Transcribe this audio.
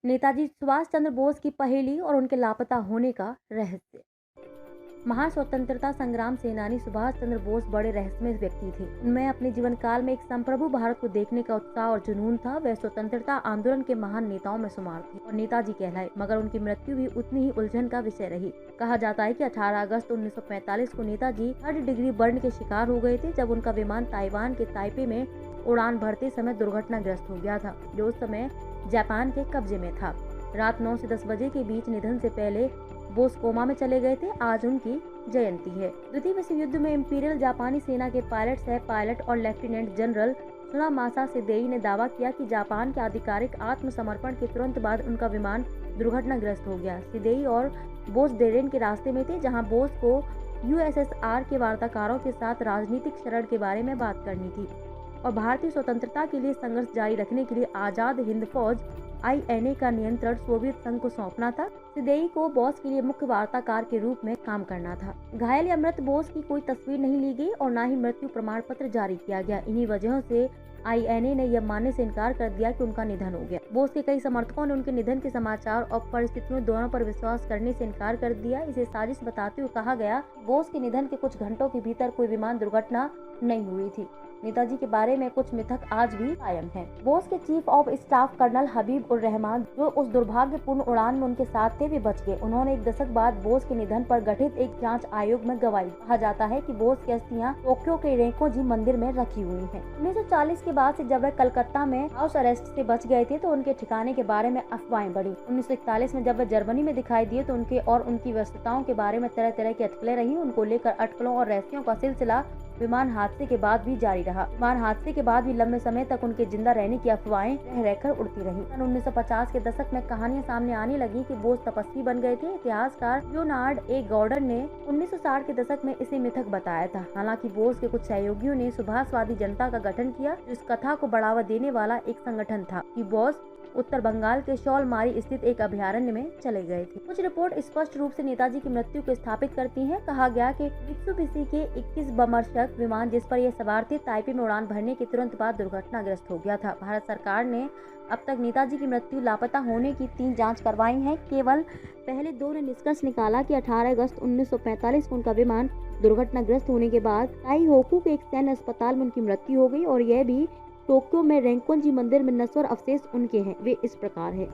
नेताजी सुभाष चंद्र बोस की पहेली और उनके लापता होने का रहस्य। महान स्वतंत्रता संग्राम सेनानी सुभाष चंद्र बोस बड़े रहस्यमय व्यक्ति थे। उनमें अपने जीवन काल में एक संप्रभु भारत को देखने का उत्साह और जुनून था। वह स्वतंत्रता आंदोलन के महान नेताओं में शुमार थे और नेताजी कहलाए, मगर उनकी मृत्यु भी उतनी ही उलझन का विषय रही। कहा जाता है कि 18 अगस्त 1945 को नेताजी 3rd डिग्री बर्न के शिकार हो गए थे, जब उनका विमान ताइवान के ताइपे में उड़ान भरते समय दुर्घटनाग्रस्त हो गया था, जो उस समय जापान के कब्जे में था। रात 9 से 10 बजे के बीच निधन से पहले बोस कोमा में चले गए थे। आज उनकी जयंती है। द्वितीय विश्व युद्ध में इंपीरियल जापानी सेना के पायलट, सह पायलट और लेफ्टिनेंट जनरल सुनामासा सिदेई ने दावा किया कि जापान के आधिकारिक आत्मसमर्पण के तुरंत बाद उनका विमान दुर्घटनाग्रस्त हो गया। सिदेई और बोस डेरेन के रास्ते में थे, जहां बोस को यूएसएसआर के वार्ताकारों के साथ राजनीतिक शरण के बारे में बात करनी थी और भारतीय स्वतंत्रता के लिए संघर्ष जारी रखने के लिए आजाद हिंद फौज INA का नियंत्रण सोवियत संघ को सौंपना था। सिदेई को बोस के लिए मुख्य वार्ताकार के रूप में काम करना था। घायल या मृत बोस की कोई तस्वीर नहीं ली गई और न ही मृत्यु प्रमाण पत्र जारी किया गया। इन्हीं वजहों से INA ने यह मानने से इनकार कर दिया कि उनका निधन हो गया। बोस के कई समर्थकों ने उनके निधन के समाचार और परिस्थितियों दोनों पर विश्वास करने से इनकार कर दिया। इसे साजिश बताते हुए कहा गया, बोस के निधन के कुछ घंटों के भीतर कोई विमान दुर्घटना नहीं हुई थी। नेताजी के बारे में कुछ मिथक आज भी कायम हैं। बोस के चीफ ऑफ स्टाफ कर्नल हबीब उर रहमान, जो उस दुर्भाग्यपूर्ण उड़ान में उनके साथ थे, वे बच गए। उन्होंने एक दशक बाद बोस के निधन पर गठित एक जांच आयोग में गवाही। कहा जाता है कि बोस की अस्थियां टोक्यो के रेंकोजी मंदिर में रखी हुई हैं। 1940 के बाद से जब वह कलकत्ता में हाउस अरेस्ट से बच गए थे, तो उनके ठिकाने के बारे में अफवाहें बढ़ी। 1941 में जब वह जर्मनी में दिखाई दिए, तो उनके और उनकी व्यस्तताओं के बारे में तरह तरह की अटकलें रही। उनको लेकर अटकलों और रहस्यों का सिलसिला विमान हादसे के बाद भी जारी रहा। विमान हादसे के बाद भी लंबे समय तक उनके जिंदा रहने की अफवाहें रह रहकर उड़ती रही। 1950 के दशक में कहानियां सामने आने लगी कि बोस तपस्वी बन गए थे। इतिहासकार लियोनार्ड ए गॉर्डन ने 1960 के दशक में इसे मिथक बताया था। हालांकि बोस के कुछ सहयोगियों ने सुभाषवादी जनता का गठन किया, जो इस कथा को बढ़ावा देने वाला एक संगठन था कि बोस उत्तर बंगाल के शॉलमारी स्थित एक अभयारण्य में चले गए थे। कुछ रिपोर्ट स्पष्ट रूप से नेताजी की मृत्यु को स्थापित करती हैं। कहा गया कि मित्सुबिशी के 21 बमर्शक विमान, जिस पर ये सवार थे, ताइपे में उड़ान भरने के तुरंत बाद दुर्घटनाग्रस्त हो गया था। भारत सरकार ने अब तक नेताजी की मृत्यु, लापता होने की 3 जांच करवाई हैं। केवल पहले 2 ने निष्कर्ष निकाला कि 18 अगस्त 1945 को उनका विमान दुर्घटनाग्रस्त होने के बाद ताइहोकू के एक सैन्य अस्पताल में उनकी मृत्यु हो गई और यह भी टोक्यो में रेंकोजी मंदिर में नश्वर अवशेष उनके हैं। वे इस प्रकार है।